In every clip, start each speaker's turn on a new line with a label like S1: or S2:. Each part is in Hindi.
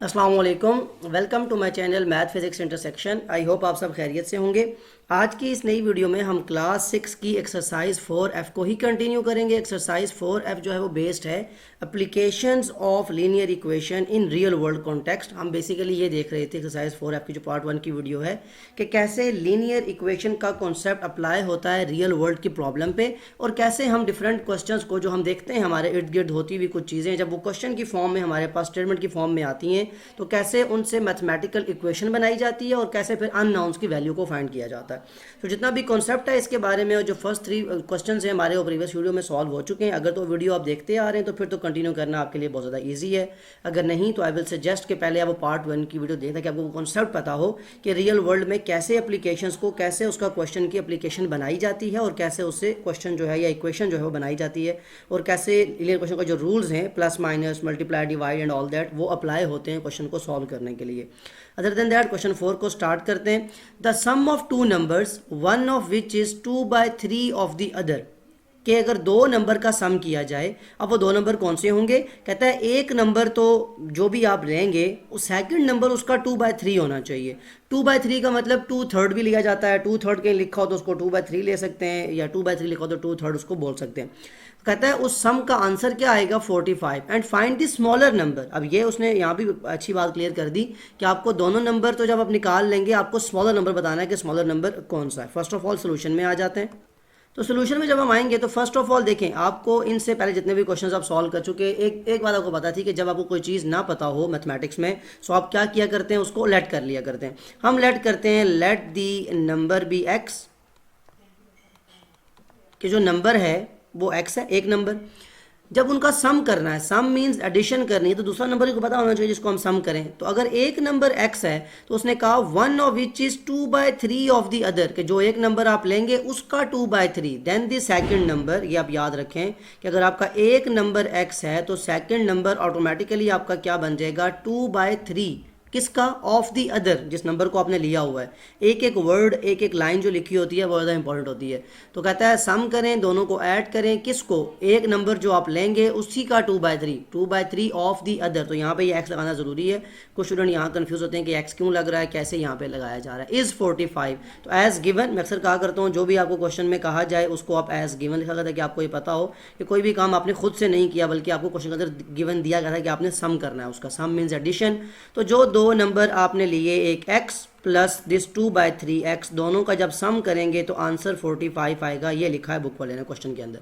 S1: अस्सलाम वालेकुम। Welcome to my channel math physics intersection. I hope आप सब खैरियत से होंगे। आज की इस नई वीडियो में हम क्लास 6 की एक्सरसाइज 4F को ही कंटिन्यू करेंगे। एक्सरसाइज 4F जो है वो बेस्ड है applications of linear equation in real world context. हम बेसिकली ये देख रहे थे एक्सरसाइज 4F की जो पार्ट 1 की वीडियो है कि कैसे लीनियर इक्वेशन का कॉन्सेप्ट अप्लाई होता है रियल वर्ल्ड की प्रॉब्लम पे, और कैसे हम डिफरेंट क्वेश्चंस को जो हम देखते हैं हमारे इर्द गिर्द होती हुई कुछ चीज़ें जब वो क्वेश्चन की फॉर्म में हमारे पास स्टेटमेंट की फॉर्म में आती हैं तो कैसे उनसे मैथमेटिकल इक्वेशन बनाई जाती है और कैसे फिर अननाउंस की वैल्यू को फाइंड किया जाता है। तो जितना भी कॉन्सेप्ट है इसके बारे में, और जो फर्स्ट 3 क्वेश्चंस हैं हमारे वो प्रीवियस वीडियो में सॉल्व हो चुके हैं। अगर तो वीडियो आप देखते आ रहे हैं तो फिर तो कंटिन्यू करना आपके लिए बहुत ज़्यादा ईजी है। अगर नहीं तो आई विल सजेस्ट कि पहले आप वो पार्ट 1 की वीडियो देखें ताकि आपको वो कॉन्सेप्ट पता हो कि रियल वर्ल्ड में कैसे एप्लीकेशंस को, कैसे उसका क्वेश्चन की एप्लीकेशन बनाई जाती है और कैसे उससे क्वेश्चन जो है या इक्वेशन जो है वो बनाई जाती है, और कैसे लीनियर क्वेश्चन का जो रूल्स हैं plus minus multiply divide and all that वो अप्लाई होते हैं क्वेश्चन को सॉल्व करने के लिए। अदर देन दैट क्वेश्चन 4 को स्टार्ट करते हैं। The sum of two numbers one of which is 2/3 of the other, कि अगर दो नंबर का सम किया जाए, अब वो दो नंबर कौन से होंगे? कहता है एक नंबर तो जो भी आप लेंगे उस सेकंड नंबर उसका 2/3 होना चाहिए। 2/3 का मतलब 2/3 भी लिया जाता है। 2/3 कहीं लिखा हो तो उसको 2/3 ले सकते हैं, या 2/3 लिखा हो तो 2/3 उसको बोल सकते हैं। कहता है उस सम का आंसर क्या आएगा 45, and find the smaller number. अब ये उसने यहाँ भी अच्छी बात क्लियर कर दी कि आपको दोनों नंबर तो जब आप निकाल लेंगे आपको स्मॉलर नंबर बताना है कि स्मॉलर नंबर कौन सा है। फर्स्ट ऑफ ऑल सोल्यूशन में आ जाते हैं। तो सोल्यूशन में जब हम आएंगे तो फर्स्ट ऑफ ऑल देखें, आपको इनसे पहले जितने भी क्वेश्चंस आप सॉल्व कर चुके, एक बात आपको पता थी कि जब आपको कोई चीज़ ना पता हो मैथमेटिक्स में तो आप क्या किया करते हैं, उसको लेट कर लिया करते हैं। हम लेट करते हैं let the number be x, कि जो नंबर है वो एक्स है, एक नंबर। जब उनका सम करना है, सम मीन्स एडिशन करनी है, तो दूसरा नंबर को पता होना चाहिए जिसको हम सम करें। तो अगर एक नंबर x है तो उसने कहा one of which is 2/3 of the other, कि जो एक नंबर आप लेंगे उसका 2/3। देन द सेकंड नंबर, ये आप याद रखें कि अगर आपका एक नंबर x है तो सेकंड नंबर ऑटोमेटिकली आपका क्या बन जाएगा 2/3 किसका? ऑफ द अदर, जिस नंबर को आपने लिया हुआ है। एक एक वर्ड, एक एक लाइन जो लिखी होती है बहुत ज़्यादा इंपॉर्टेंट होती है। तो कहता है सम करें, दोनों को ऐड करें, किसको? एक नंबर जो आप लेंगे उसी का 2/3 ऑफ द अदर। तो यहाँ पे ये एक्स लगाना ज़रूरी है। कुछ स्टूडेंट यहाँ कंफ्यूज होते हैं कि एक्स क्यों लग रहा है, कैसे यहाँ पे लगाया जा रहा है। इज़ 45, तो एज गिवन मैं अक्सर कहा करता हूँ जो भी आपको क्वेश्चन में कहा जाए उसको आप एज गिवन लिखा करता है कि आपको ये पता हो कि कोई भी काम आपने खुद से नहीं किया बल्कि आपको क्वेश्चन के अंदर गिवन दिया गया था कि आपने सम करना है। उसका सम मीन्स एडिशन। तो जो दो नंबर आपने लिए, एक x प्लस दिस 2/3x, दोनों का जब सम करेंगे तो आंसर 45 आएगा। ये लिखा है बुक वाले ने क्वेश्चन के अंदर।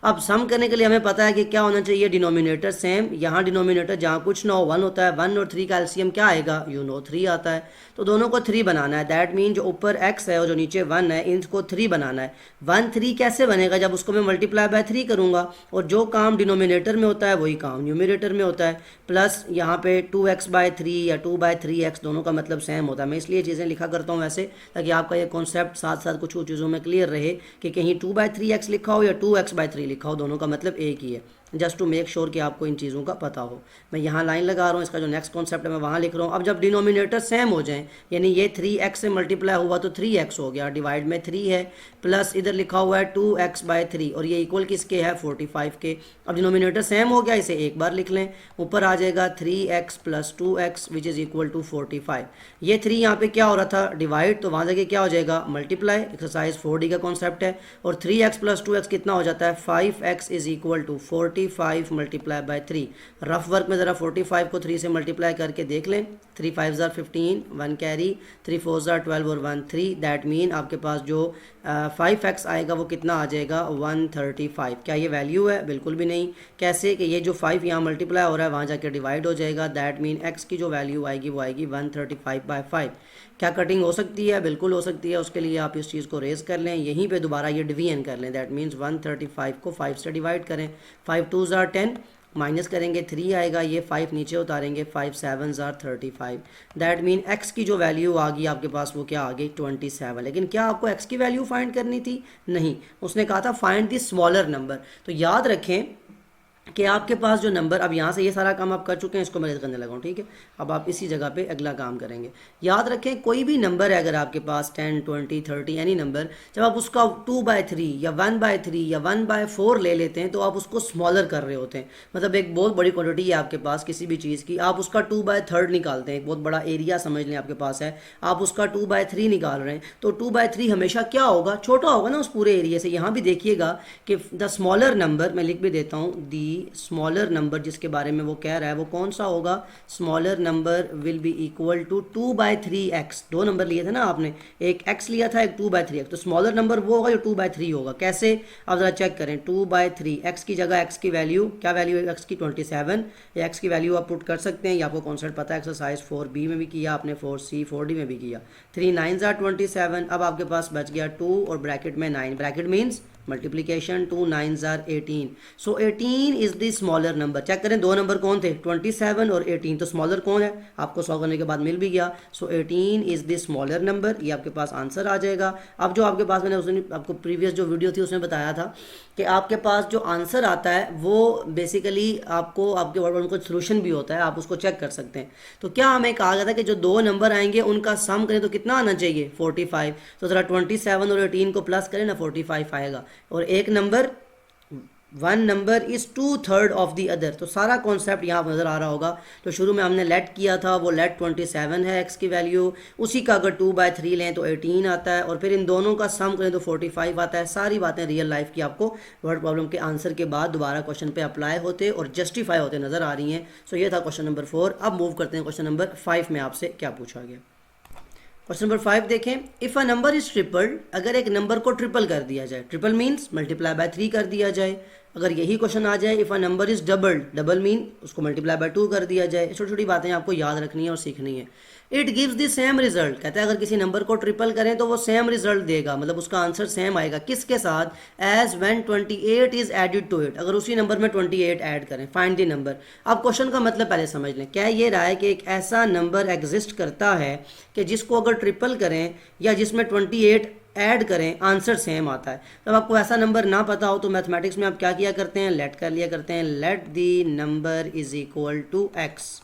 S1: अब सम करने के लिए हमें पता है कि क्या होना चाहिए, डिनोमिनेटर सेम। यहाँ डिनोमिनेटर जहाँ कुछ ना हो 1 होता है। 1 और 3 का एलसीएम क्या आएगा? 3 आता है। तो दोनों को 3 बनाना है। दैट मीन जो ऊपर x है और जो नीचे 1 है इनको 3 बनाना है। 1 3 कैसे बनेगा? जब उसको मैं मल्टीप्लाई बाय 3 करूँगा, और जो काम डिनोमिनेटर में होता है वही काम न्यूमिनेटर में होता है। प्लस यहाँ पे 2x/3 या 2/3x, दोनों का मतलब सेम होता है। मैं इसलिए चीज़ें लिखा करता हूँ वैसे, ताकि आपका ये कॉन्सेप्ट साथ साथ कुछ चीज़ों में क्लियर रहे कि कहीं 2/3x लिखा हो या 2x/3 लिखा हो, दोनों का मतलब एक ही है। जस्ट टू मेक श्योर कि आपको इन चीज़ों का पता हो। मैं यहाँ लाइन लगा रहा हूँ, इसका जो नेक्स्ट कॉन्सेप्ट है मैं वहाँ लिख रहा हूँ। अब जब डिनोमिनेटर सेम हो जाएं, यानी ये 3x से मल्टीप्लाई हुआ तो 3x हो गया, डिवाइड में 3 है, प्लस इधर लिखा हुआ है 2x/3 और ये इक्वल किसके है? 45 के। अब डिनोमिनेटर सेम हो गया, इसे एक बार लिख लें, ऊपर आ जाएगा 3x + 2x which is equal to 45। ये 3 यहाँ पे क्या हो रहा था? डिवाइड, तो वहाँ जाके क्या हो जाएगा? मल्टीप्लाई। एक्सरसाइज 4D का कॉन्सेप्ट है। और 3x + 2x कितना हो जाता है? 5x is equal to 45 multiply by 3। Rough work में ज़रा 45 को 3 से मल्टीप्लाई करके देख लें। 3 5 ज़ार 15, 1 कैरी, 3 4 ज़ार 12 और 1 3। दैट मीन आपके पास जो 5x आएगा वो कितना आ जाएगा? 135। क्या ये वैल्यू है? बिल्कुल भी नहीं। कैसे कि ये जो 5 यहाँ मल्टीप्लाई हो रहा है वहाँ जाके डिवाइड हो जाएगा। दैट मीन x की जो वैल्यू आएगी वो आएगी 135/5। क्या कटिंग हो सकती है? बिल्कुल हो सकती है। उसके लिए आप इस चीज़ को रेज कर लें, यहीं पे दोबारा ये डिवीजन कर लें। दैट मीन्स 135 को 5 से डिवाइड करें। 5 2 ज़ार 10, माइनस करेंगे 3 आएगा, ये 5 नीचे उतारेंगे, 5 7 ज़ार 35। दैट मीन x की जो वैल्यू आ गई आपके पास वो क्या आ गई? 27। लेकिन क्या आपको x की वैल्यू फाइंड करनी थी? नहीं, उसने कहा था फाइंड द स्मॉलर नंबर। तो याद रखें कि आपके पास जो नंबर, अब यहाँ से ये सारा काम आप कर चुके हैं, इसको मैं करने लगा हूँ, ठीक है। अब आप इसी जगह पे अगला काम करेंगे। याद रखें कोई भी नंबर है अगर आपके पास 10, 20, 30 एनी नंबर, जब आप उसका 2/3 या 1/3 या 1/4 ले लेते हैं तो आप उसको स्मॉलर कर रहे होते हैं। मतलब एक बहुत बड़ी क्वांटिटी है आपके पास किसी भी चीज़ की, आप उसका 2/3 निकालते हैं, एक बहुत बड़ा एरिया समझ लें आपके पास है, आप उसका 2/3 निकाल रहे हैं, तो 2/3 हमेशा क्या होगा, छोटा होगा ना उस पूरे एरिया से। यहाँ भी देखिएगा कि द स्मॉलर नंबर, मैं लिख भी देता हूँ, दी स्मॉलर नंबर जिसके बारे में वो कह रहा है वो कौन सा होगा, smaller number will be equal to 2/3x। दो नंबर लिए थे ना आपने, एक x लिया था, एक 2/3x, तो स्मॉलर नंबर वो होगा जो 2/3 होगा। कैसे, अब जरा चेक करें, 2/3, x की जगह x की वैल्यू, क्या वैल्यू है x की, 27, या x की वैल्यू आप पुट कर सकते हैं, या आपको कॉन्सेप्ट पता है, एक्सरसाइज 4b में भी किया आपने, 4c 4d में भी किया। 3 9s are 27, अब आपके पास बच गया 2 और ब्रैकेट में 9, bracket means multiplication, 2 9s are 18, so 18 is the smaller number. Check करें दो नंबर कौन थे, 27 और 18, तो स्मॉलर कौन है, आपको सॉल्व करने के बाद मिल भी गया। सो 18 इज द स्मॉलर नंबर, ये आपके पास आंसर आ जाएगा। अब जो आपके पास, मैंने उस दिन आपको प्रीवियस जो वीडियो थी उसमें बताया था कि आपके पास जो आंसर आता है वो बेसिकली आपको आपके वर्ड प्रॉब्लम का सोल्यूशन भी होता है, आप उसको चेक कर सकते हैं। तो क्या हमें कहा गया था कि जो दो नंबर आएंगे उनका सम करें तो कितना आना चाहिए, 45। तो ज़रा 27 और 18 को प्लस करें ना, 45 आएगा। और एक number, one number is 2/3 of the other, तो सारा कॉन्सेप्ट यहाँ नज़र आ रहा होगा। तो शुरू में हमने लेट किया था, वो लेट 27 है x की वैल्यू, उसी का अगर 2/3 लें तो 18 आता है, और फिर इन दोनों का सम करें तो 45 आता है। सारी बातें रियल लाइफ की आपको वर्ड प्रॉब्लम के आंसर के बाद दोबारा क्वेश्चन पे अप्लाई होते और जस्टिफाई होते नज़र आ रही हैं। सो ये था क्वेश्चन नंबर 4। अब मूव करते हैं क्वेश्चन नंबर 5 में आपसे क्या पूछा गया। क्वेश्चन नंबर 5 देखें, if a number is tripled, अगर एक नंबर को ट्रिपल कर दिया जाए, ट्रिपल मीन्स मल्टीप्लाई बाय 3 कर दिया जाए। अगर यही क्वेश्चन आ जाए, if a number is doubled, double mean उसको मल्टीप्लाई बाय 2 कर दिया जाए। छोटी छोटी बातें आपको याद रखनी है और सीखनी है। It gives the same result, कहता है अगर किसी नंबर को ट्रिपल करें तो वो सेम रिजल्ट देगा, मतलब उसका आंसर सेम आएगा। किसके साथ, as when 28 is added to it, अगर उसी नंबर में 28 ऐड करें। Find the number. अब क्वेश्चन का मतलब पहले समझ लें, क्या ये रहा है कि एक ऐसा नंबर एग्जिस्ट करता है कि जिसको अगर ट्रिपल करें या जिसमें 28 ऐड करें आंसर सेम आता है। जब आपको ऐसा नंबर ना पता हो तो मैथमेटिक्स में आप क्या किया करते हैं, लेट कर लिया करते हैं, let the number is equal to x.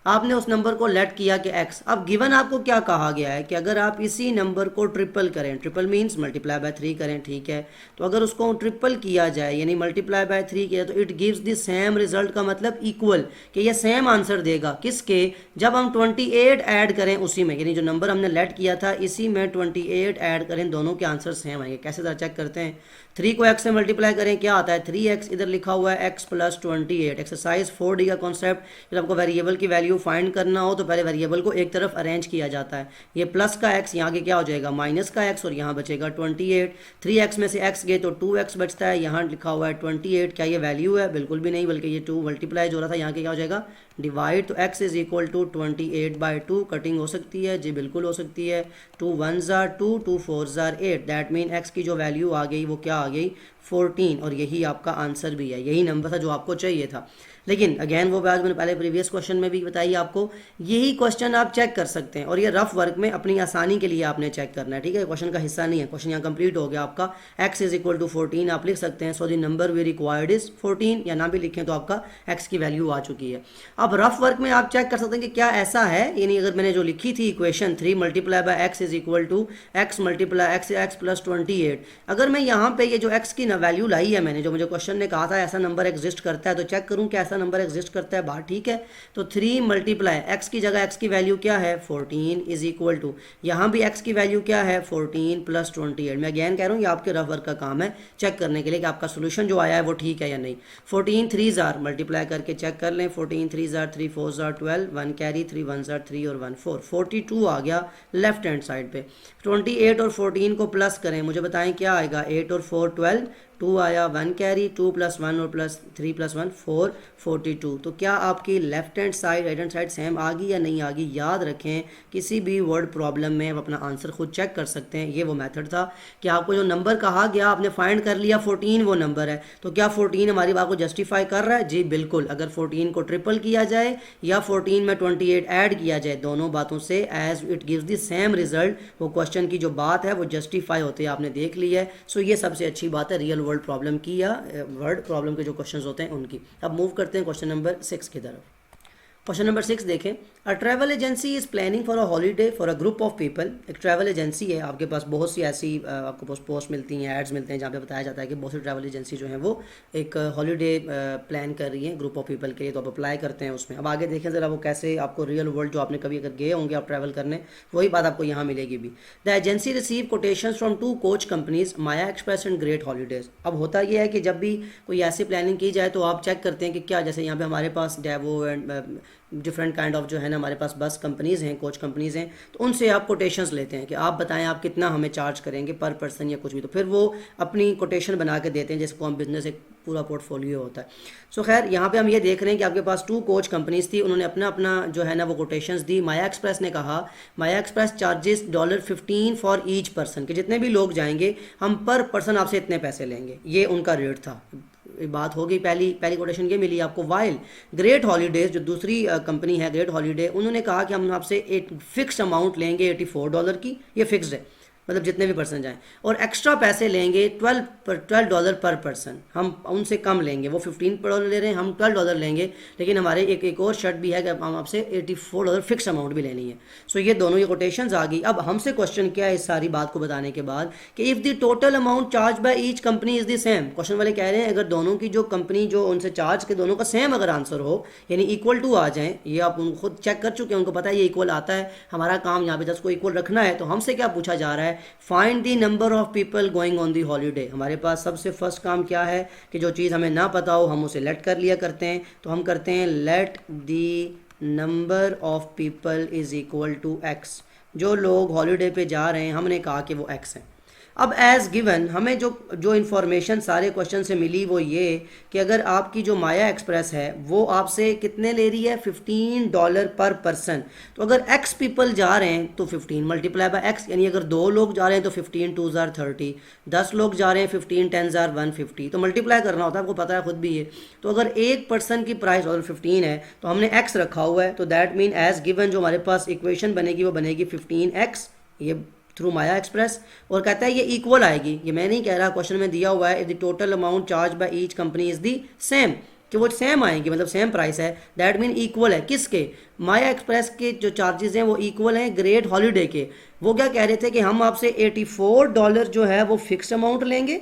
S1: आपने उस नंबर को लेट किया कि x। अब गिवन आपको क्या कहा गया है कि अगर आप इसी नंबर को ट्रिपल करें, ट्रिपल मीन्स मल्टीप्लाई बाय 3 करें, ठीक है। तो अगर उसको ट्रिपल किया जाए यानी मल्टीप्लाई बाय 3 किया तो it gives the same result, का मतलब इक्वल, कि ये सेम आंसर देगा। किसके, जब हम 28 ऐड करें उसी में, यानी जो नंबर हमने लेट किया था इसी में 28 ऐड करें, दोनों के आंसर सेम आएंगे। कैसे जरा चेक करते हैं। 3 को x से मल्टीप्लाई करें, क्या आता है 3x, इधर लिखा हुआ है x प्लस 28। एक्सरसाइज 4D का कॉन्सेप्ट, जब आपको वेरिएबल की वैल्यू फाइंड करना हो तो पहले वेरिएबल को एक तरफ अरेंज किया जाता है। ये प्लस का x, यहाँ के क्या हो जाएगा माइनस का x, और यहाँ बचेगा 28। 3x में से x गए तो 2x बचता है, यहाँ लिखा हुआ है 28। क्या ये वैल्यू है, बिल्कुल भी नहीं, बल्कि ये 2 मल्टीप्लाई जो हो रहा था यहाँ के क्या हो जाएगा डिवाइड। तो x is equal to 28/2, cutting हो सकती है जी, बिल्कुल हो सकती है। 2 1s are 2, 2 4s are 8, that mean x की जो वैल्यू आ गई वो क्या आ गई 14, और यही आपका आंसर भी है, यही नंबर था जो आपको चाहिए था। लेकिन अगेन वो बात मैंने पहले प्रीवियस क्वेश्चन में भी बताई आपको, यही क्वेश्चन आप चेक कर सकते हैं, और ये रफ वर्क में अपनी आसानी के लिए आपने चेक करना है, ठीक है। क्वेश्चन का हिस्सा नहीं है, क्वेश्चन यहाँ कंप्लीट हो गया आपका। x इज इक्वल टू 14 आप लिख सकते हैं, so the number we required is 14, या ना भी लिखें तो आपका x की वैल्यू आ चुकी है। अब रफ वर्क में आप चेक कर सकते हैं कि क्या ऐसा है, यानी अगर मैंने जो लिखी थी equation 3 multiply by x is equal to x multiply x plus 28, अगर मैं यहाँ पे ये जो x की वैल्यू लाई है मैंने, जो मुझे क्वेश्चन ने कहा था ऐसा नंबर एग्जिस्ट करता है, तो चेक करूँ क्या ऐसा नंबर एग्जिस्ट करता है बाहर, ठीक है। तो 3 मल्टीप्लाई x की जगह x की वैल्यू क्या है 14 इज इक्वल टू, यहाँ भी x की वैल्यू क्या है 14 प्लस 28। मैं अगेन कह रहा हूँ ये आपके रफ वर्क का काम है चेक करने के लिए कि आपका सोल्यूशन जो आया है वो ठीक है या नहीं। 14 3s are मल्टीप्लाई करके चेक कर लें, 14 3s are 3 4s are 12, 1 carry, 3 1s are 3 और 1 4, 42 आ गया लेफ्ट हैंड साइड पे। 28 और 14 को प्लस करें, मुझे बताएं क्या आएगा, 8 और 4 12, 2 आया, 1 कैरी, 2 प्लस 1 और प्लस 3 प्लस 1 4, 42। तो क्या आपकी left hand side right hand side same आ गई या नहीं आ गई। याद रखें किसी भी वर्ड प्रॉब्लम में आप अपना आंसर खुद चेक कर सकते हैं। ये वो मेथड था कि आपको जो नंबर कहा गया आपने फाइंड कर लिया 14 वो नंबर है, तो क्या 14 हमारी बात को जस्टिफाई कर रहा है, जी बिल्कुल। अगर 14 को ट्रिपल किया जाए या 14 में 28 ऐड किया जाए, दोनों बातों से as it gives the same result, वो क्वेश्चन की जो बात है वो जस्टिफाई होती है, आपने देख ली है। सो ये सबसे अच्छी बात है रियल वर्ल्ड प्रॉब्लम की या वर्ड प्रॉब्लम के जो क्वेश्चंस होते हैं उनकी। अब मूव करते हैं क्वेश्चन नंबर 6 की तरफ। क्वेश्चन नंबर 6 देखें, a travel agency is planning for a holiday for a group of people. एक ट्रैवल एजेंसी है, आपके पास बहुत सी ऐसी आपको पोस्ट मिलती हैं, एड्स मिलते हैं जहाँ पे बताया जाता है कि बहुत सी ट्रैवल एजेंसी जो है वो एक हॉलीडे प्लान कर रही है ग्रुप ऑफ पीपल के लिए, तो आप अप्लाई करते हैं उसमें। अब आगे देखें ज़रा वो कैसे आपको रियल वर्ल्ड जो आपने कभी अगर गए होंगे आप ट्रैवल करने, वही बात आपको यहाँ मिलेगी भी। The agency receive quotation from 2 coach companies Maya express and great holidays. अब होता यह है कि जब भी कोई ऐसी प्लानिंग की जाए तो आप चेक करते हैं कि क्या, जैसे यहाँ पे हमारे पास डेवो एंड डिफरेंट काइंड ऑफ जो है ना हमारे पास बस कंपनीज़ हैं, कोच कंपनीज़ हैं, तो उनसे आप कोटेशंस लेते हैं कि आप बताएं आप कितना हमें चार्ज करेंगे पर पर्सन या कुछ भी, तो फिर वो अपनी कोटेशन बना के देते हैं, जैसे कॉम बिजनेस एक पूरा पोर्टफोलियो होता है। सो खैर यहाँ पे हम ये देख रहे हैं कि आपके पास 2 कोच कंपनीज थी, उन्होंने अपना अपना जो है ना वो कोटेशंस दी। माया एक्सप्रेस ने कहा, Maya Express charges $15 for each person, कि जितने भी लोग जाएंगे हम पर पर्सन आपसे इतने पैसे लेंगे, ये उनका रेट था। बात होगी, पहली कोटेशन ये मिली आपको। वाइल ग्रेट हॉलीडेज, जो दूसरी कंपनी है ग्रेट हॉलीडे, उन्होंने कहा कि हम आपसे एक फिक्स अमाउंट लेंगे $84 की, ये फिक्स्ड है, मतलब जितने भी पर्सन जाएं, और एक्स्ट्रा पैसे लेंगे $12 पर पर्सन, हम उनसे कम लेंगे। वो $15 ले रहे हैं, हम $12 लेंगे, लेकिन हमारे एक और शर्त भी है कि हम आपसे $84 फिक्स अमाउंट भी लेनी है। सो ये दोनों ये कोटेशंस आ गई। अब हमसे क्वेश्चन क्या है इस सारी बात को बताने के बाद कि if the total amount charge by each company is the same. Question वाले कह रहे हैं अगर दोनों की जो कंपनी जो उनसे चार्ज के दोनों का सेम अगर आंसर हो, यानी इक्वल टू आ जाए, ये आप खुद चेक कर चुके हैं, उनको पता है ये इक्वल आता है, हमारा काम यहाँ पे जस्ट को इक्वल रखना है। तो हमसे क्या पूछा जा रहा है, find the number of people going on the holiday. हमारे पास सबसे फर्स्ट काम क्या है कि जो चीज़ हमें ना पता हो हम उसे लेट कर लिया करते हैं, तो हम करते हैं let the number of people is equal to x. जो लोग हॉलीडे पे जा रहे हैं हमने कहा कि वो एक्स हैं। अब एज गिवन हमें जो इन्फॉर्मेशन सारे क्वेश्चन से मिली वो ये कि अगर आपकी जो माया एक्सप्रेस है वो आपसे कितने ले रही है, $15 पर पर्सन, तो अगर x पीपल जा रहे हैं तो 15 मल्टीप्लाई बाय x, यानी अगर 2 लोग जा रहे हैं तो 15 2 जार 30, 10 लोग जा रहे हैं 15 10 जार 150, तो मल्टीप्लाई करना होता है, आपको पता है खुद भी ये। तो अगर एक पर्सन की प्राइस और 15 है तो हमने x रखा हुआ है, तो दैट मीन एज गिवन जो हमारे पास इक्वेशन बनेगी वो बनेगी 15x, ये थ्रू माया एक्सप्रेस, और कहता है ये इक्वल आएगी। ये मैं नहीं कह रहा, क्वेश्चन में दिया हुआ है if the total amount charge by each company is the same, कि वो सेम आएंगे, मतलब सेम प्राइस है, दैट मीन इक्वल है। किसके, माया एक्सप्रेस के जो चार्जेस हैं वो इक्वल हैं ग्रेट हॉलीडे के। वो क्या कह रहे थे कि हम आपसे $84 जो है वो फिक्स अमाउंट लेंगे,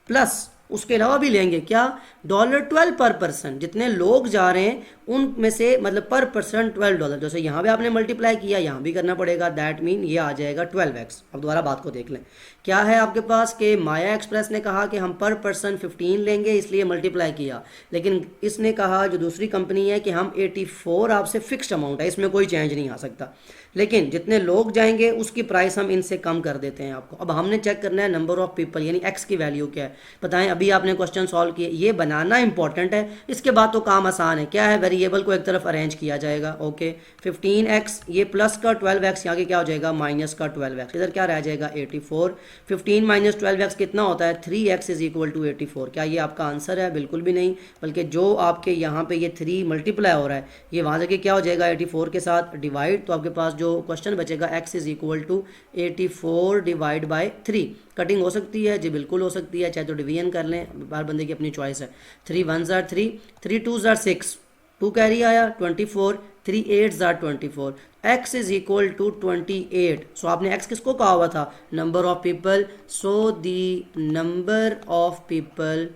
S1: प्लस उसके अलावा भी लेंगे क्या, $12 पर पर्सन, जितने लोग जा रहे हैं उनमें से मतलब पर पर्सन $12। जैसे यहाँ पे आपने मल्टीप्लाई किया, यहाँ भी करना पड़ेगा, दैट मीन ये आ जाएगा 12x। अब दोबारा बात को देख लें, क्या है आपके पास कि माया एक्सप्रेस ने कहा कि हम पर पर्सन 15 लेंगे, इसलिए मल्टीप्लाई किया, लेकिन इसने कहा जो दूसरी कंपनी है कि हम 84 आपसे फिक्स्ड अमाउंट है, इसमें कोई चेंज नहीं आ सकता, लेकिन जितने लोग जाएंगे उसकी प्राइस हम इनसे कम कर देते हैं आपको। अब हमने चेक करना है नंबर ऑफ पीपल, यानी x की वैल्यू क्या है, बताएं। अभी आपने क्वेश्चन सॉल्व किए, ये बनाना इंपॉर्टेंट है, इसके बाद तो काम आसान है। क्या है, वेरिएबल को एक तरफ अरेंज किया जाएगा, ओके 15x, ये प्लस का 12x, यहाँ के क्या हो जाएगा माइनस का 12x, इधर क्या रह जाएगा 84, 15 माइनस 12x कितना होता है 3x इज इक्वल टू 84। क्या ये आपका आंसर है, बिल्कुल भी नहीं, बल्कि जो आपके यहाँ पे ये 3 मल्टीप्लाई हो रहा है ये वहाँ से क्या हो जाएगा 84 के साथ डिवाइड, तो आपके पास जो क्वेश्चन बचेगा x is equal to 84 divide by 3। Cutting हो सकती है जी, बिल्कुल हो सकती है, चाहे तो डिवीजन कर लें, हर बंदे की अपनी चॉइस है। 3 1 जार 3, 3 2 जार 6, 2 कैरी आया 24, 3 8 जार 24, x इज इक्वल टू 28। सो आपने x किसको कहा हुआ था, number of people, so the number of people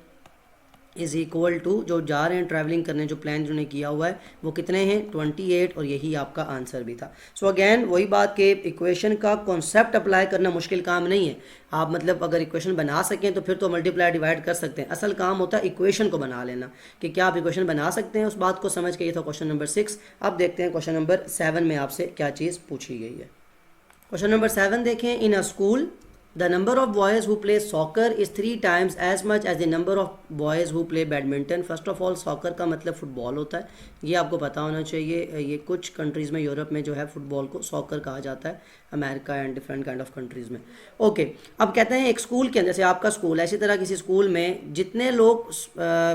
S1: is equal to जो जा रहे हैं ट्रैवलिंग करने, जो प्लान जिन्होंने किया हुआ है वो कितने हैं 28, और यही आपका आंसर भी था। सो अगेन वही बात कि इक्वेशन का कॉन्सेप्ट अप्लाई करना मुश्किल काम नहीं है। आप मतलब अगर इक्वेशन बना सकें तो फिर तो मल्टीप्लाई डिवाइड कर सकते हैं, असल काम होता है इक्वेशन को बना लेना, कि क्या आप इक्वेशन बना सकते हैं, उस बात को समझ के। ये था क्वेश्चन नंबर 6। अब देखते हैं क्वेश्चन नंबर 7 में आपसे क्या चीज़ पूछी गई है। क्वेश्चन नंबर 7 देखें, in a school the number of boys who play soccer is 3 times as much as the number of boys who play badminton। first of all soccer का मतलब फुटबॉल होता है, ये आपको पता होना चाहिए। ये कुछ कंट्रीज़ में, यूरोप में जो है फुटबॉल को सॉकर कहा जाता है, America and different kind of countries में। ओके अब कहते हैं एक स्कूल के अंदर, जैसे आपका स्कूल है, इसी तरह किसी स्कूल में जितने लोग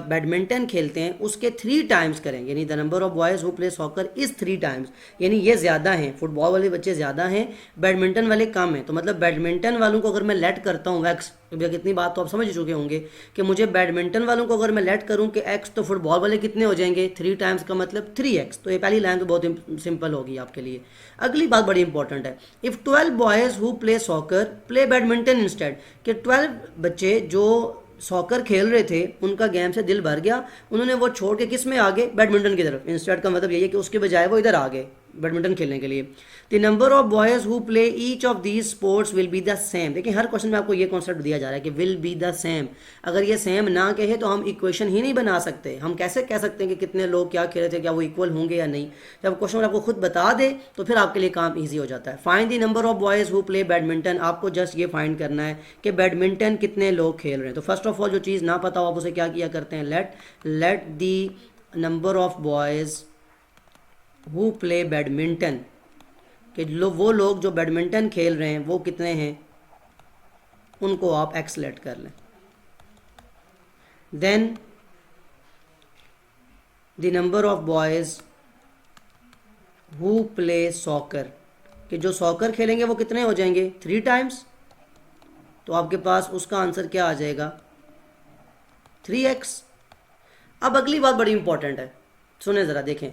S1: बैडमिंटन खेलते हैं उसके 3 टाइम्स करेंगे, यानी the number of boys who play soccer is 3 times, यानी ये ज़्यादा हैं, फुटबॉल वाले बच्चे ज़्यादा हैं, बैडमिंटन वाले कम हैं। तो मतलब बैडमिंटन वालों को अगर मैं लेट करता हूँ एक्स, कितनी बात तो आप समझ चुके होंगे कि मुझे बैडमिंटन वालों को अगर मैं लेट करूँ कि एक्स, तो फुटबॉल वाले कितने हो जाएंगे 3 टाइम्स का मतलब 3x। तो ये पहली लाइन तो बहुत सिंपल होगी आपके लिए। अगली बात बड़ी इंपॉर्टेंट है, if 12 boys who play soccer play badminton instead, कि 12 बच्चे जो सॉकर खेल रहे थे उनका गेम से दिल भर गया, उन्होंने वो छोड़ के किस में आ गए, बैडमिंटन की तरफ। इंस्टेड का मतलब यही है कि उसके बजाय वो इधर आ गए बैडमिंटन खेलने के लिए। The number of boys who play each of these sports will be the same. देखिए हर क्वेश्चन में आपको ये कॉन्सेप्ट दिया जा रहा है कि विल बी द सेम। अगर ये सेम ना कहे तो हम इक्वेशन ही नहीं बना सकते। हम कैसे कह सकते हैं कि कितने लोग क्या खेल रहे थे, क्या वो इक्वल होंगे या नहीं। जब क्वेश्चन आपको खुद बता दे तो फिर आपके लिए काम ईजी हो जाता है। Find the number of boys who play badminton, आपको जस्ट ये फाइंड करना है कि बैडमिंटन कितने लोग खेल रहे हैं। तो फर्स्ट ऑफ ऑल जो चीज़ ना पता हो आप उसे क्या किया करते हैं, let the number of boys who play badminton, कि वो लोग जो बैडमिंटन खेल रहे हैं वो कितने हैं, उनको आप एक्स लेट कर लें। Then the number of boys who play soccer, कि जो सॉकर खेलेंगे वो कितने हो जाएंगे 3 टाइम्स। तो आपके पास उसका आंसर क्या आ जाएगा 3x। अब अगली बात बड़ी इंपॉर्टेंट है, सुने ज़रा देखें।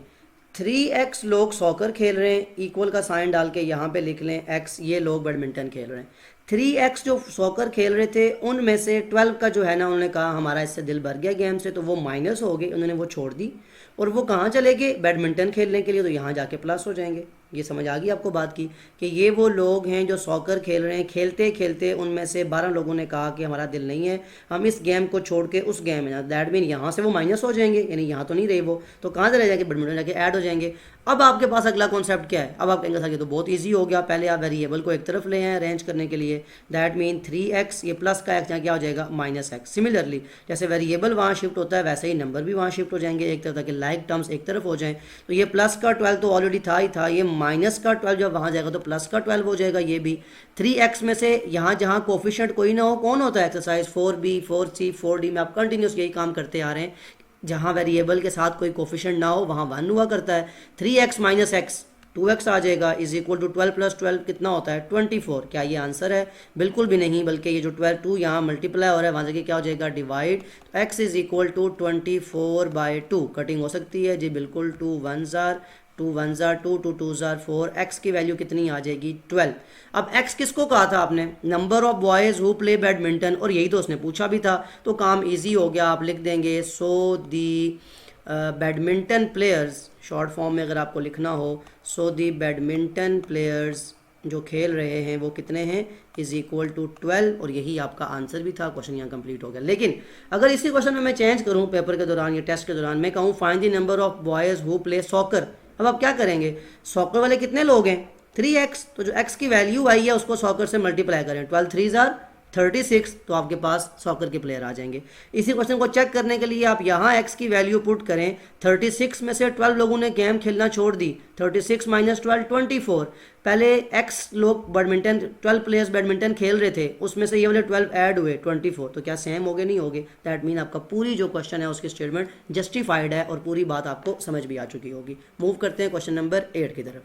S1: 3x लोग सॉकर खेल रहे हैं, इक्वल का साइन डाल के यहाँ पे लिख लें x, ये लोग बैडमिंटन खेल रहे हैं। 3x जो सॉकर खेल रहे थे उनमें से 12 का जो है ना, उन्होंने कहा हमारा इससे दिल भर गया गेम से, तो वो माइनस हो गए, उन्होंने वो छोड़ दी और वो कहाँ चले गए बैडमिंटन खेलने के लिए। तो यहाँ जाके प्लस हो जाएंगे। ये समझ आ गई आपको बात की कि ये वो लोग हैं जो सॉकर खेल रहे हैं, खेलते खेलते उनमें से 12 लोगों ने कहा कि हमारा दिल नहीं है, हम इस गेम को छोड़ के उस गेम में, दैट मीन यहाँ से वो माइनस हो जाएंगे, यानी यहाँ तो नहीं रहे वो, तो कहाँ से रह जाएंगे बैडमिंटन जाके ऐड हो जाएंगे। अब आपके पास अगला कॉन्सेप्ट क्या है, अब आप कहेंगे सर ये तो बहुत ईजी हो गया, पहले आप वेरिएबल को एक तरफ ले आए अरेंज करने के लिए, दैट मीन 3x, ये प्लस का x यहाँ क्या हो जाएगा -x। सिमिलरली जैसे वेरिएबल वहाँ शिफ्ट होता है वैसे ही नंबर भी वहाँ शिफ्ट हो जाएंगे एक तरफ, ताकि लाइक टर्म्स एक तरफ हो जाएं। तो ये प्लस का 12 तो ऑलरेडी था ही था, ये माइनस का 12 जब वहाँ जाएगा तो प्लस का 12 हो जाएगा। ये भी 3x में से यहाँ जहाँ कोफिशिएंट कोई ना हो, कौन होता है एक्सरसाइज 4b 4c 4d में आप कंटिन्यूस यही काम करते आ रहे हैं, जहाँ वेरिएबल के साथ कोई कोफिशिएंट ना हो वहाँ 1 हुआ करता है। 3x - x 2x आ जाएगा इज इक्वल टू 12 + 12 कितना होता है 24। क्या ये आंसर है? बिल्कुल भी नहीं, बल्कि ये जो 12 2 यहाँ मल्टीप्लाई हो रहा है वहाँ से क्या हो जाएगा डिवाइड। तो x is equal to 24/2, cutting हो सकती है जी बिल्कुल। 2 1s are 2 1s are 2 2 2s are 4, x की वैल्यू कितनी आ जाएगी 12। अब x किसको कहा था आपने, number of boys who play badminton, और यही तो उसने पूछा भी था, तो काम इजी हो गया। आप लिख देंगे सो दी बैडमिंटन प्लेयर्स, शॉर्ट फॉर्म में अगर आपको लिखना हो, सो दी बैडमिंटन प्लेयर्स जो खेल रहे हैं वो कितने हैं इज इक्वल टू 12, और यही आपका आंसर भी था। क्वेश्चन यहाँ कंप्लीट हो गया। लेकिन अगर इसी क्वेश्चन में मैं चेंज करूँ पेपर के दौरान या टेस्ट के दौरान, मैं कहूँ find the number of boys who play soccer, अब आप क्या करेंगे, सॉकर वाले कितने लोग हैं 3x, तो जो x की वैल्यू आई है उसको सॉकर से मल्टीप्लाई करें, 12 3s are 36, तो आपके पास सॉकर के प्लेयर आ जाएंगे। इसी क्वेश्चन को चेक करने के लिए आप यहाँ x की वैल्यू पुट करें, 36 में से 12 लोगों ने गेम खेलना छोड़ दी, 36 - 12 24। पहले x लोग बैडमिंटन 12 प्लेयर्स बैडमिंटन खेल रहे थे, उसमें से ये वाले 12 ऐड हुए 24, तो क्या सेम हो गए नहीं हो गए। दैट मीन आपका पूरी जो क्वेश्चन है उसकी स्टेटमेंट जस्टिफाइड है और पूरी बात आपको समझ भी आ चुकी होगी। मूव करते हैं क्वेश्चन नंबर 8 की तरफ।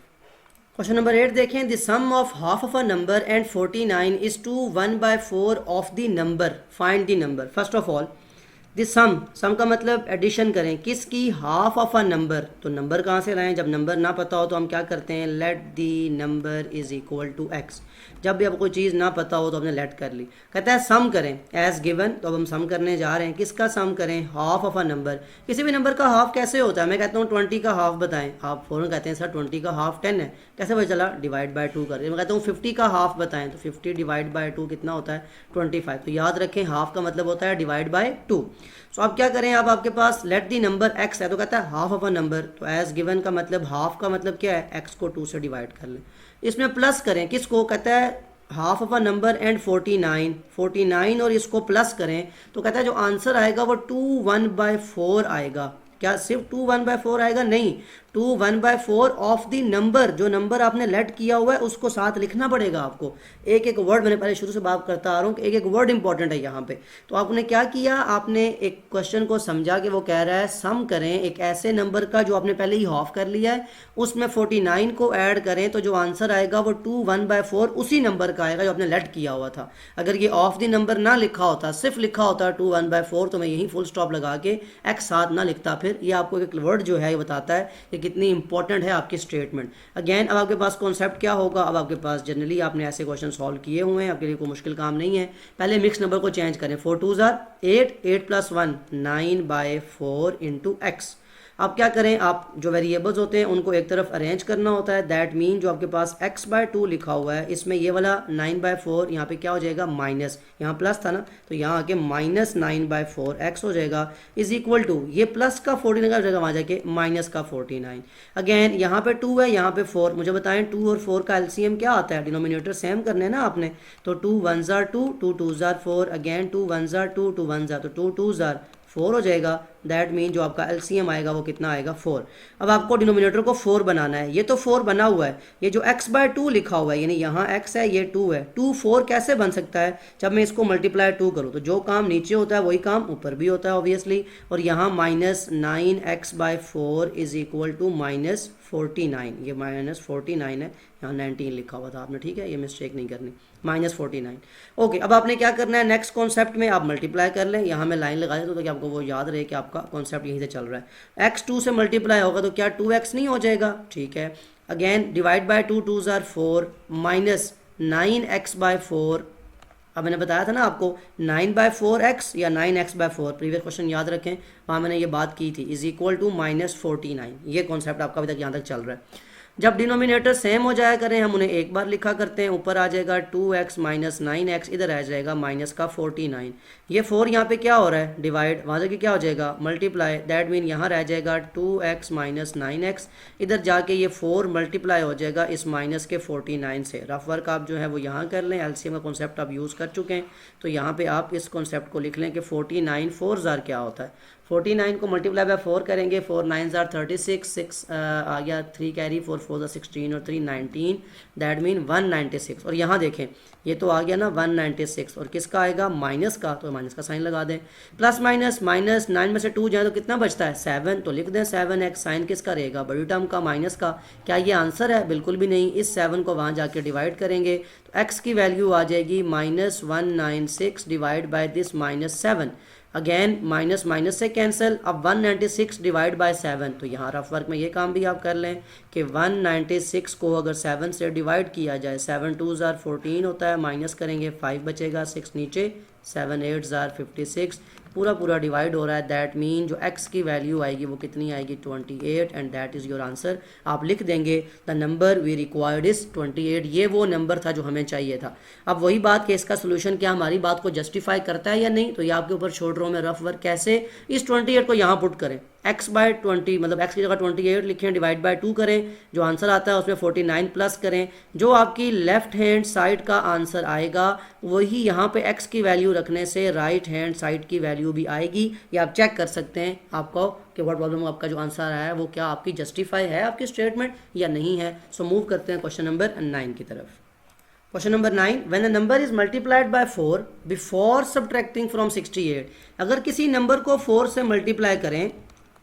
S1: क्वेश्चन नंबर 8 देखें, the sum of half of a number and 49 is to 1/4 of the number, find the number. First of all the sum का मतलब एडिशन करें, किसकी, हाफ ऑफ अ नंबर। तो नंबर कहाँ से लाएं, जब नंबर ना पता हो तो हम क्या करते हैं, let the number is equal to x। जब भी आपको कोई चीज़ ना पता हो तो हमने लेट कर ली। कहता है सम करें एज गिवन, तो अब हम सम करने जा रहे हैं, किसका सम करें, हाफ ऑफ अ नंबर। किसी भी नंबर का हाफ कैसे होता है, मैं कहता हूँ 20 का हाफ बताएं, आप फ़ौरन कहते हैं सर 20 का हाफ 10 है, कैसे पता चला, डिवाइड बाय 2 करें। मैं कहता हूँ 50 का हाफ बताएं, तो 50 डिवाइड बाय 2 कितना होता है 25। तो याद रखें हाफ का मतलब होता है डिवाइड बाय 2। सो आप क्या करें, अब आपके पास लेट दी नंबर x है, तो कहता है हाफ ऑफ अ नंबर, तो एज गिवन का मतलब हाफ का मतलब क्या है, x को 2 से डिवाइड कर लें। इसमें प्लस करें, किसको, कहता है half of a number and 49 और इसको प्लस करें, तो कहता है जो आंसर आएगा वो 2 1/4 आएगा। क्या सिर्फ 2 1/4 आएगा, नहीं, टू 1/4 ऑफ द नंबर, जो नंबर आपने लेट किया हुआ है उसको साथ लिखना पड़ेगा आपको। एक एक वर्ड मैंने पहले शुरू से बात करता आ रहा हूँ कि एक एक वर्ड इंपॉर्टेंट है यहाँ पे। तो आपने क्या किया, आपने एक क्वेश्चन को समझा कि वो कह रहा है सम करें एक ऐसे नंबर का जो आपने पहले ही हाफ कर लिया है, उसमें 49 को ऐड करें तो जो आंसर आएगा वो 2 1/4 उसी नंबर का आएगा जो आपने लेट किया हुआ था। अगर ये ऑफ द नंबर ना लिखा होता, सिर्फ लिखा होता 2 1/4, तो मैं यही फुल स्टॉप लगा के एक्स साथ ना लिखता। फिर ये आपको एक वर्ड जो है ये बताता है कि कितनी इंपॉर्टेंट है आपकी स्टेटमेंट। अगेन अब आपके पास कॉन्सेप्ट क्या होगा, अब आपके पास जनरली आपने ऐसे क्वेश्चन सॉल्व किए हुए हैं, आपके लिए कोई मुश्किल काम नहीं है। पहले मिक्स नंबर को चेंज करें, 4 2 8, 8 + 1 9/4 इंटू एक्स। आप क्या करें, आप जो वेरिएबल्स होते हैं उनको एक तरफ अरेंज करना होता है। दैट मीन जो आपके पास x/2 लिखा हुआ है, इसमें ये वाला 9/4 यहाँ पे क्या हो जाएगा माइनस, यहाँ प्लस था ना तो यहाँ आके -9/4 x हो जाएगा, इज इक्वल टू ये प्लस का 49 हो जाएगा, वहाँ जाके माइनस का 49। अगेन यहाँ पे 2 है, यहाँ पे 4। मुझे बताएं 2 और 4 का एलसीएम क्या आता है, डिनोमिनेटर सेम करने हैं ना आपने। तो 2 1 2, 2 2 4, अगेन 2 1 2, 2 1 तो 2 2 4 हो जाएगा। दैट मीन जो आपका एलसीएम आएगा वो कितना आएगा 4। अब आपको डिनोमिनेटर को 4 बनाना है, ये तो 4 बना हुआ है, ये जो x/2 लिखा हुआ है यानी यहाँ x है ये 2 है, 2 4 कैसे बन सकता है, जब मैं इसको मल्टीप्लाई 2 करूँ तो जो काम नीचे होता है वही काम ऊपर भी होता है ऑब्वियसली। और यहाँ -9x/4 इज इक्वल टू -49, ये -49 है, यहाँ 19 लिखा हुआ था आपने, ठीक है, ये मिस्टेक नहीं करनी, -49। ओके, अब आपने क्या करना है, नेक्स्ट कॉन्सेप्ट में आप मल्टीप्लाई कर लें। यहाँ मैं लाइन लगा देता हूँ ताकि आपको वो याद रहे कि आपका कॉन्सेप्ट यहीं से चल रहा है। x 2 से मल्टीप्लाई होगा तो क्या 2x नहीं हो जाएगा, ठीक है। Again divide by 2 2 4 -9x/4। अब मैंने बताया था ना आपको 9/4x या 9x/4, प्रीवियस क्वेश्चन याद रखें, वहाँ मैंने ये बात की थी, इज इक्वल टू -49। ये कॉन्सेप्ट आपका अभी तक यहाँ तक चल रहा है। जब डिनोमिनेटर सेम हो जाया करें हम उन्हें एक बार लिखा करते हैं, ऊपर आ जाएगा 2x - 9x, इधर आ जाएगा माइनस का 49। ये 4 यहाँ पे क्या हो रहा है डिवाइड, वहाँ से क्या हो जाएगा मल्टीप्लाई। दैट मीन यहाँ रह जाएगा 2x - 9x, इधर जाके ये 4 मल्टीप्लाई हो जाएगा इस माइनस के 49 से। रफ वर्क आप जो है वो यहाँ कर लें, एलसीएम का कॉन्सेप्ट आप यूज़ कर चुके हैं तो यहाँ पे आप इस कॉन्सेप्ट को लिख लें कि 49 4 क्या होता है। 49 को मल्टीप्लाई बाय 4 करेंगे, 4 9 36, 6 आ गया 3 कैरी, 4 4 16 और 3 19, दैट मीन 196। और यहाँ देखें ये तो आ गया ना 196, और किसका आएगा माइनस का, तो माइनस का साइन लगा दें। प्लस माइनस माइनस 9 में से 2 जाए तो कितना बचता है 7, तो लिख दें 7x। साइन किसका रहेगा, बड़ी टर्म का माइनस का। क्या ये आंसर है, बिल्कुल भी नहीं। इस 7 को वहाँ जाके डिवाइड करेंगे तो x की वैल्यू आ जाएगी -196 divide by this -7। Again minus minus से कैंसिल, अब 196 डिवाइड बाय 7। तो यहाँ रफ वर्क में ये काम भी आप कर लें कि 196 को अगर 7 से डिवाइड किया जाए, 7 2 14 होता है, माइनस करेंगे 5 बचेगा, 6 नीचे, 7 8 56, पूरा डिवाइड हो रहा है। दैट मीन जो x की वैल्यू आएगी वो कितनी आएगी 28, and that is your answer. आप लिख देंगे the number we required is 28, ये वो नंबर था जो हमें चाहिए था। अब वही बात कि इसका सोल्यूशन क्या हमारी बात को जस्टिफाई करता है या नहीं, तो ये आपके ऊपर छोड़ रहा हूँ मैं रफ वर्क। कैसे, इस 28 को यहाँ पुट करें, x/20 मतलब x की जगह 28 लिखें, डिवाइड बाय 2 करें, जो आंसर आता है उसमें 49 प्लस करें। जो आपकी लेफ्ट हैंड साइड का आंसर आएगा वही यहाँ पे x की वैल्यू रखने से राइट हैंड साइड की वैल्यू भी आएगी। ये आप चेक कर सकते हैं आपको कि व्हाट प्रॉब्लम, आपका जो आंसर आया है वो क्या आपकी जस्टिफाई है आपकी स्टेटमेंट या नहीं है। सो मूव करते हैं क्वेश्चन नंबर 9 की तरफ। Question number 9, when a number is multiplied by 4 before subtracting from 68। अगर किसी नंबर को 4 से मल्टीप्लाई करें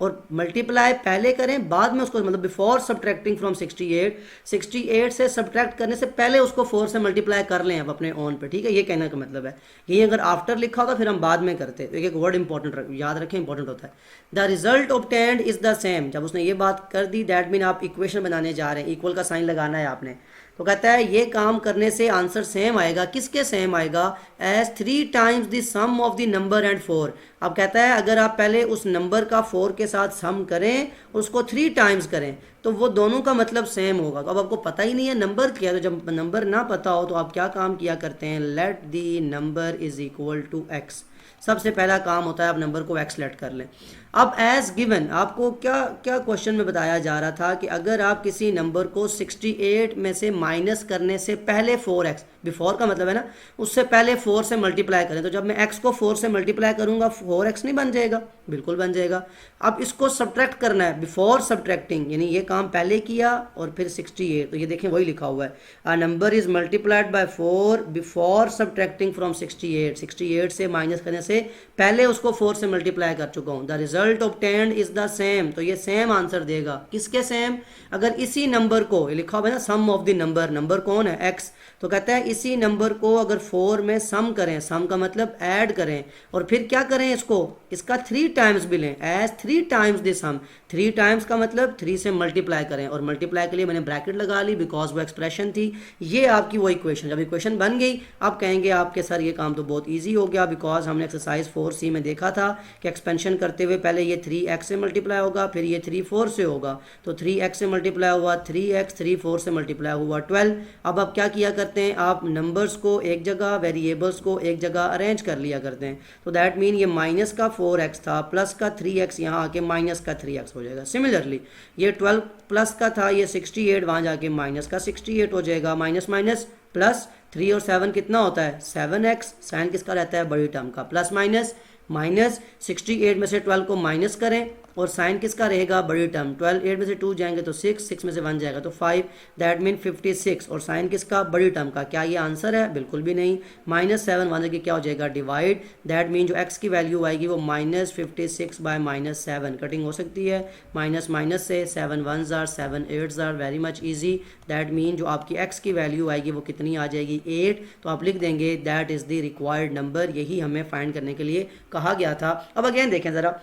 S1: और मल्टीप्लाई पहले करें बाद में उसको, मतलब बिफोर सब्ट्रैक्टिंग फ्रॉम 68 से सब्ट्रैक्ट करने से पहले उसको 4 से मल्टीप्लाई कर लें आप अपने ऑन पे, ठीक है, ये कहने का मतलब है। यही अगर आफ्टर लिखा होगा फिर हम बाद में करते, तो एक वर्ड इंपॉर्टेंट याद रखें, इंपॉर्टेंट होता है। The result obtained is the same. जब उसने ये बात कर दी दैट मीन आप इक्वेशन बनाने जा रहे हैं, इक्वल का साइन लगाना है आपने, तो कहता है ये काम करने से आंसर सेम आएगा। किसके सेम आएगा, as 3 times the sum of the number and 4। अब कहता है अगर आप पहले उस नंबर का 4 के साथ सम करें उसको 3 टाइम्स करें तो वो दोनों का मतलब सेम होगा। तो अब आपको पता ही नहीं है नंबर क्या है, तो जब नंबर ना पता हो तो आप क्या काम किया करते हैं, let the number is equal to x. सबसे पहला काम होता है आप नंबर को एक्स लेट कर लें। अब एज गिवन आपको क्या क्या क्वेश्चन में बताया जा रहा था कि अगर आप किसी नंबर को 68 में से माइनस करने से पहले 4x, बिफोर का मतलब है ना, उससे पहले 4 से मल्टीप्लाई करें, तो जब मैं x को 4 से मल्टीप्लाई करूंगा 4x नहीं बन जाएगा? बिल्कुल बन जाएगा। अब इसको सब्ट्रैक्ट करना है, बिफोर सब्ट्रैक्टिंग, यानी ये काम पहले किया और फिर 68, तो ये देखें वही लिखा हुआ है, a number is multiplied by 4 before subtracting from 68, 68 से माइनस करने से पहले उसको 4 से मल्टीप्लाई कर चुका हूँ। The result obtained is the same, तो ये सेम आंसर देगा। किसके सेम? अगर इसी नंबर को, ये लिखा हुआ है ना सम ऑफ द नंबर, नंबर कौन है? x, तो कहता है इसी नंबर को अगर 4 में सम करें, सम का मतलब ऐड करें, और फिर क्या करें, इसको इसका 3 टाइम्स भी लें, as 3 times the sum, 3 times का मतलब 3 से मल्टीप्लाई करें, और मल्टीप्लाई के लिए मैंने ब्रैकेट लगा ली बिकॉज वो एक्सप्रेशन थी। ये आपकी वो इक्वेशन, जब इक्वेशन बन गई आप कहेंगे आपके सर ये काम तो बहुत ईजी हो गया, बिकॉज हमने एक्सरसाइज 4C में देखा था कि एक्सपेंशन करते हुए पहले ये 3x से मल्टीप्लाई होगा, फिर ये 3 4 से होगा, तो 3x से मल्टीप्लाई हुआ 3x, 3 4 से मल्टीप्लाई हुआ 12। अब आप क्या किया करते हैं, आप नंबर्स को एक जगह, वेरिएबल्स को एक जगह अरेंज कर लिया करते हैं, तो दैट मीन ये माइनस का 4x था, प्लस का 3x, यहाँ आके माइनस का 3x हो जाएगा। सिमिलरली ये 12 प्लस का था, ये 68 वहाँ जाके माइनस का 68 हो जाएगा, माइनस माइनस प्लस, 3 और 7 कितना होता है? 7x, साइन किसका रहता है? बड़ी टर्म का, प्लस माइनस माइनस 68 में से 12 को माइनस करें और साइन किसका रहेगा? बड़ी टर्म, 12 8 में से 2 जाएंगे तो 6, 6 में से 1 जाएगा तो 5, दैट मीन 56, और साइन किसका? बड़ी टर्म का। क्या ये आंसर है? बिल्कुल भी नहीं। माइनस 7 वन की क्या हो जाएगा? डिवाइड, दैट मीन जो x की वैल्यू आएगी वो माइनस 56 बाय माइनस 7, कटिंग हो सकती है माइनस माइनस से, 7 1 jar 7 8 jar, very much easy. That mean जो आपकी x की वैल्यू आएगी वो कितनी आ जाएगी? 8, तो आप लिख देंगे that is the required number, यही हमें फाइंड करने के लिए कहा गया था। अब अगेन देखें ज़रा,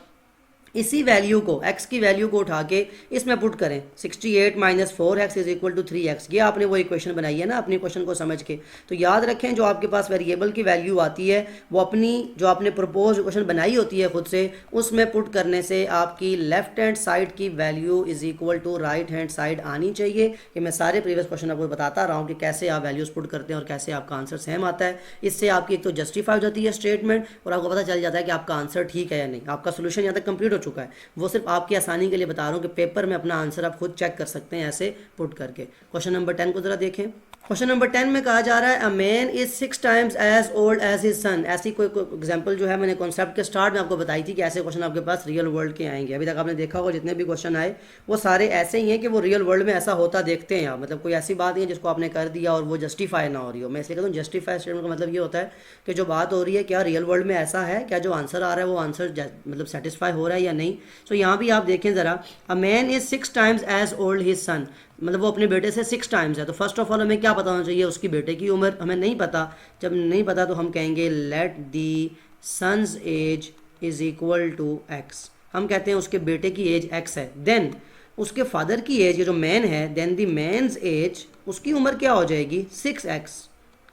S1: इसी वैल्यू को, x की वैल्यू को उठा के इसमें पुट करें, 68 minus 4x is equal to 3x, ये आपने वो इक्वेशन बनाई है ना अपनी क्वेश्चन को समझ के। तो याद रखें जो आपके पास वेरिएबल की वैल्यू आती है वो अपनी जो आपने प्रपोज इक्वेशन बनाई होती है खुद से, उसमें पुट करने से आपकी लेफ्ट हैंड साइड की value is equal to right hand side आनी चाहिए। कि मैं सारे प्रीवियस क्वेश्चन आपको बताता रहा हूँ कि कैसे आप वैल्यूज पुट करते हैं और कैसे आपका आंसर सेम आता है। इससे आपकी एक तो जस्टिफाई हो जाती है स्टेटमेंट और आपको पता चल जाता है कि आपका आंसर ठीक है या नहीं, आपका सोल्यूशन यहाँ तक कंप्लीट हो चुका है। वो सिर्फ आपकी आसानी के लिए बता रहा हूँ कि पेपर में अपना आंसर आप खुद चेक कर सकते हैं ऐसे पुट करके। क्वेश्चन नंबर 10 को जरा देखें। क्वेश्चन नंबर 10 में कहा जा रहा है a man is 6 times as old as his son. ऐसी कोई एग्जांपल जो है मैंने कॉन्सेप्ट के स्टार्ट में आपको बताई थी कि ऐसे क्वेश्चन आपके पास रियल वर्ल्ड के आएंगे। अभी तक आपने देखा होगा जितने भी क्वेश्चन आए वो सारे ऐसे ही हैं कि वो रियल वर्ल्ड में ऐसा होता देखते हैं आप, मतलब कोई ऐसी बात नहीं है जिसको आपने कर दिया और वो जस्टिफाई ना हो रही हो। मैं इसलिए कहता हूँ जस्टिफाई स्टेटमेंट का मतलब ये होता है कि जो बात हो रही है क्या रियल वर्ल्ड में ऐसा है, क्या जो आंसर आ रहा है वो आंसर मतलब सेटिस्फाई हो रहा है या नहीं। सो यहाँ भी आप देखें ज़रा, a man is 6 times as old his son, मतलब वो अपने बेटे से 6 टाइम्स है। तो फर्स्ट ऑफ ऑल हमें क्या पता होना चाहिए, उसकी बेटे की उम्र हमें नहीं पता। जब नहीं पता तो हम कहेंगे let the son's age is equal to x. हम कहते हैं उसके बेटे की एज x है, देन उसके फादर की एज, ये जो मैन है, देन दी मैन्स एज, उसकी उम्र क्या हो जाएगी 6x।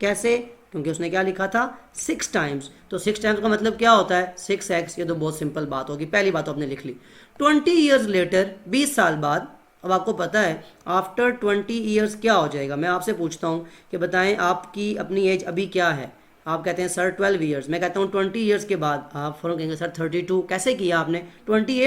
S1: कैसे? क्योंकि उसने क्या लिखा था 6 टाइम्स, तो 6 टाइम्स का मतलब क्या होता है 6x। ये तो बहुत सिंपल बात होगी, पहली बात तो आपने लिख ली। 20 ईयर्स लेटर, 20 साल बाद, अब आपको पता है आफ्टर 20 ईयर्स क्या हो जाएगा। मैं आपसे पूछता हूँ कि बताएं आपकी अपनी एज अभी क्या है। आप कहते हैं सर 12 ईयर्स, मैं कहता हूँ 20 ईयर्स के बाद। आप फॉरन कहेंगे सर 32। कैसे किया आपने? 20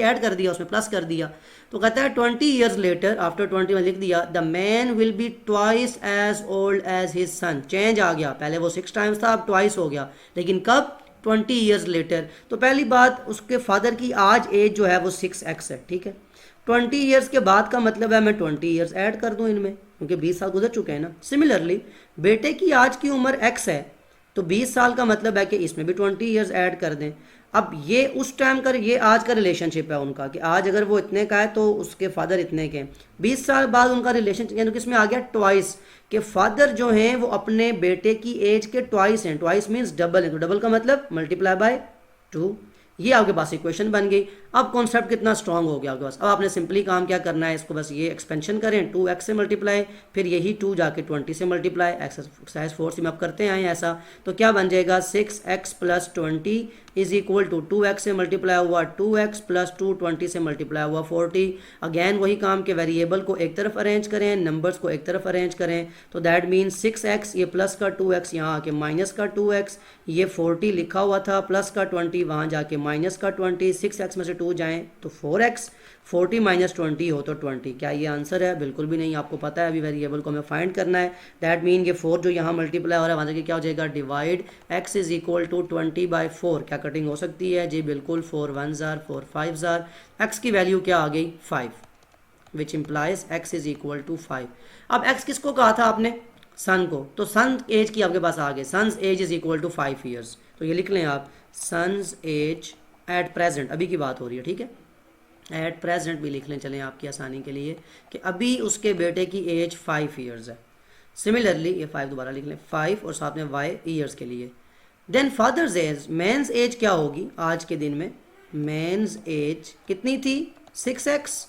S1: ऐड कर दिया, उसमें प्लस कर दिया। तो कहता है 20 ईयर्स लेटर, आफ्टर 20 में लिख दिया the man will be twice as old as his son. Change आ गया, पहले वो 6 टाइम्स था अब ट्वाइस हो गया, लेकिन कब? 20 ईयर्स लेटर। तो पहली बात उसके फादर की आज एज जो है वो 6x है, ठीक है। 20 ईयर्स के बाद का मतलब है मैं 20 ईयर्स ऐड कर दूं इनमें, क्योंकि 20 साल गुजर चुके हैं ना। सिमिलरली बेटे की आज की उम्र x है, तो 20 साल का मतलब है कि इसमें भी 20 ईयर्स ऐड कर दें। अब ये उस टाइम का, ये आज का रिलेशनशिप है उनका कि आज अगर वो इतने का है तो उसके फादर इतने के, 20 साल बाद उनका रिलेशनशिप, यानी कि इसमें आ गया ट्वाइस, कि फादर जो हैं वो अपने बेटे की एज के ट्वाइस हैं। ट्वाइस मीन्स डबल है, तो डबल का मतलब मल्टीप्लाई बाय 2। ये आपके पास इक्वेशन बन गई। अब कॉन्सेप्ट कितना स्ट्रांग हो गया आपके पास। अब आपने सिंपली काम क्या करना है, इसको बस ये एक्सपेंशन करें 2x से मल्टीप्लाई, फिर यही 2 जाके 20 से मल्टीप्लाई, एक्सरसाइज 4 में आप करते आए ऐसा। तो क्या बन जाएगा 6x plus 20 is equal to 2x से मल्टीप्लाई हुआ 2x प्लस 2 20 से मल्टीप्लाई हुआ 40। अगेन वही काम के वेरिएबल को एक तरफ अरेंज करें, नंबर्स को एक तरफ अरेंज करें, तो दैट मीन 6x, ये प्लस का 2x, यहाँ आके माइनस का 2x, ये 40 लिखा हुआ था, प्लस का 20 वहाँ जाके माइनस का 20, 6x में से 2 जाएँ तो 4x, 40 माइनस 20 हो तो 20। क्या ये आंसर है? बिल्कुल भी नहीं। आपको पता है अभी वेरिएबल को हमें फाइंड करना है। दैट मीन ये 4 जो यहाँ मल्टीप्लाई हो रहा है वहाँ से क्या हो जाएगा? Divide x is equal to 20/4। क्या कटिंग हो सकती है जी? बिल्कुल। 4 1s are 4 5s are। x की वैल्यू क्या आ गई? 5, which implies x is equal to 5। अब x किसको कहा था आपने? सन को। तो सन एज की आपके पास आ गए, son's age is equal to 5 years. तो ये लिख लें आप, सन्स एज एट प्रेजेंट, अभी की बात हो रही है, ठीक है, एट प्रेजेंट भी लिख लें चलें आपकी आसानी के लिए, कि अभी उसके बेटे की एज 5 ईयर्स है। सिमिलरली ये 5 दोबारा लिख लें, 5 और साथ में वाई ईयर्स के लिए। Then father's age, man's age क्या होगी आज के दिन में? मैंस एज कितनी थी? 6x,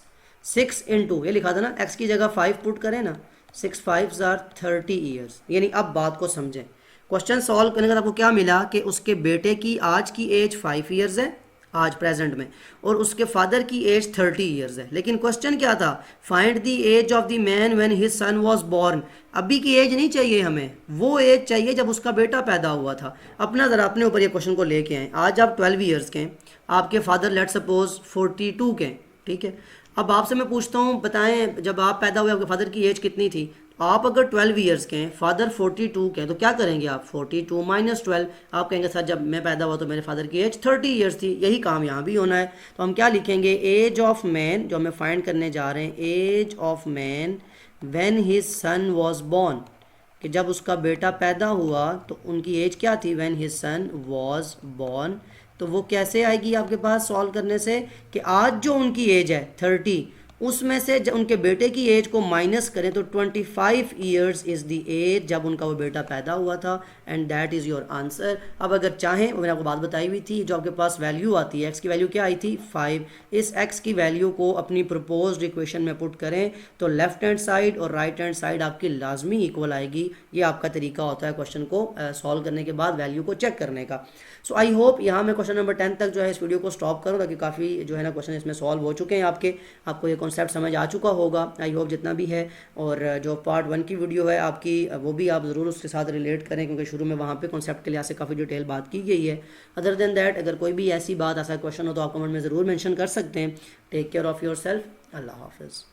S1: 6 इंटू ये लिखा था ना, x की जगह 5 पुट करें ना, 6 5s are 30 ईयर्स। यानी अब बात को समझें, क्वेश्चन सॉल्व करने के बाद आपको क्या मिला कि उसके बेटे की आज की एज 5 ईयर्स है आज प्रेजेंट में, और उसके फादर की एज 30 ईयर्स है। लेकिन क्वेश्चन क्या था? Find the age of the man when his son was born. अभी की एज नहीं चाहिए हमें, वो एज चाहिए जब उसका बेटा पैदा हुआ था। अपना ज़रा अपने ऊपर ये क्वेश्चन को लेके आए। आज आप 12 ईयर्स के हैं, आपके फादर लेट सपोज 42 के हैं, ठीक है। अब आपसे मैं पूछता हूँ, बताएं जब आप पैदा हुए आपके फादर की एज कितनी थी? आप अगर 12 ईयर्स के हैं, फादर 42 के हैं, तो क्या करेंगे आप? 42 माइनस 12। आप कहेंगे सर जब मैं पैदा हुआ तो मेरे फादर की एज 30 ईयर्स थी। यही काम यहाँ भी होना है। तो हम क्या लिखेंगे? एज ऑफ मैन, जो हमें फाइंड करने जा रहे हैं, age of man when his son was born, कि जब उसका बेटा पैदा हुआ तो उनकी एज क्या थी? When his son was born. तो वो कैसे आएगी आपके पास सॉल्व करने से? कि आज जो उनकी एज है 30, उसमें से जब उनके बेटे की एज को माइनस करें तो 25 ईयर्स इज़ द एज जब उनका वो बेटा पैदा हुआ था, and that is your answer. अब अगर चाहें, मैंने आपको बात बताई हुई थी, जो आपके पास वैल्यू आती है, एक्स की वैल्यू क्या आई थी? 5। इस एक्स की वैल्यू को अपनी प्रपोज्ड इक्वेशन में पुट करें तो लेफ्ट हैंड साइड और राइट हैंड साइड आपकी लाजमी इक्वल आएगी। ये आपका तरीका होता है क्वेश्चन को सॉल्व करने के बाद वैल्यू को चेक करने का। सो आई होप यहाँ मैं क्वेश्चन नंबर 10 तक जो है इस वीडियो को स्टॉप करूँ, ताकि काफ़ी जो है ना क्वेश्चन इसमें सॉल्व हो चुके हैं आपको ये कॉन्सेप्ट समझ आ चुका होगा, आई होप जितना भी है। और जो पार्ट 1 की वीडियो है आपकी, वो भी आप ज़रूर उसके साथ रिलेट करें, क्योंकि शुरू में वहाँ पे कॉन्सेप्ट के लिहाज से काफ़ी डिटेल बात की गई है। अदर देन दैट, अगर कोई भी ऐसी बात, ऐसा क्वेश्चन हो तो आप कमेंट में ज़रूर मेंशन कर सकते हैं। Take care of yourself. अल्लाह हाफिज़।